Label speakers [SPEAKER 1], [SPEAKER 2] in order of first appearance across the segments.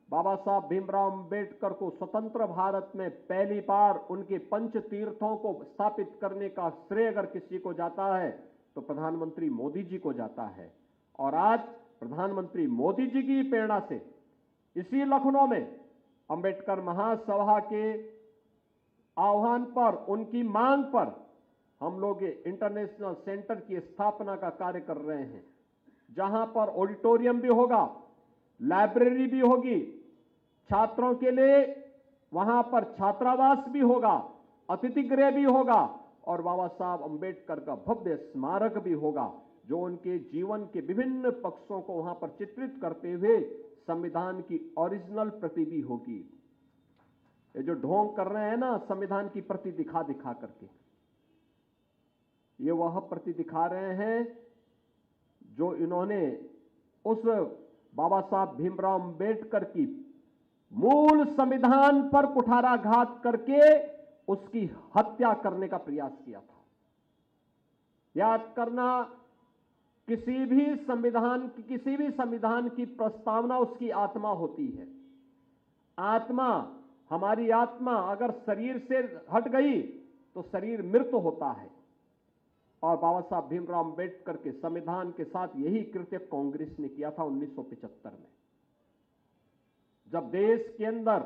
[SPEAKER 1] बाबा साहब भीमराव अंबेडकर को स्वतंत्र भारत में पहली बार उनके पंच तीर्थों को स्थापित करने का श्रेय अगर किसी को जाता है तो प्रधानमंत्री मोदी जी को जाता है। और आज प्रधानमंत्री मोदी जी की प्रेरणा से इसी लखनऊ में अंबेडकर महासभा के आह्वान पर, उनकी मांग पर हम लोग ये इंटरनेशनल सेंटर की स्थापना का कार्य कर रहे हैं, जहां पर ऑडिटोरियम भी होगा, लाइब्रेरी भी होगी, छात्रों के लिए वहां पर छात्रावास भी होगा, अतिथि गृह भी होगा और बाबा साहब अंबेडकर का भव्य स्मारक भी होगा, जो उनके जीवन के विभिन्न पक्षों को वहां पर चित्रित करते हुए संविधान की ओरिजिनल प्रति भी होगी। ये जो ढोंग कर रहे हैं ना संविधान की प्रति दिखा दिखा करके, ये वह प्रति दिखा रहे हैं जो इन्होंने उस बाबा साहब भीमराव अंबेडकर की मूल संविधान पर कुठाराघात करके उसकी हत्या करने का प्रयास किया था। याद करना, किसी भी संविधान की प्रस्तावना उसकी आत्मा होती है। आत्मा, हमारी आत्मा अगर शरीर से हट गई तो शरीर मृत होता है। और बाबा साहब भीमराव अंबेडकर के संविधान के साथ यही कृत्य कांग्रेस ने किया था 1975 में, जब देश के अंदर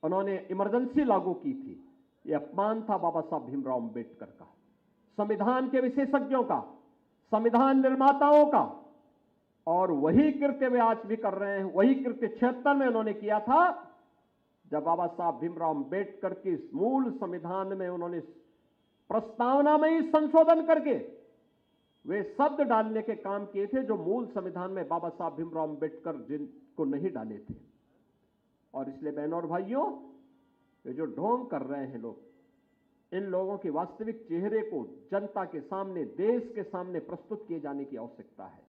[SPEAKER 1] उन्होंने इमरजेंसी लागू की थी। यह अपमान था बाबा साहब भीमराव अंबेडकर का, संविधान के विशेषज्ञों का, संविधान निर्माताओं का। और वही कृत्य वे आज भी कर रहे हैं। वही कृत्य 76 में उन्होंने किया था, जब बाबा साहब भीमराव अंबेडकर के इस मूल संविधान में उन्होंने प्रस्तावना में ही संशोधन करके वे शब्द डालने के काम किए थे जो मूल संविधान में बाबा साहब भीमराव अंबेडकर जिनको नहीं डाले थे। और इसलिए बहनों और भाइयों, ये जो ढोंग कर रहे हैं लोग, इन लोगों के वास्तविक चेहरे को जनता के सामने, देश के सामने प्रस्तुत किए जाने की आवश्यकता है।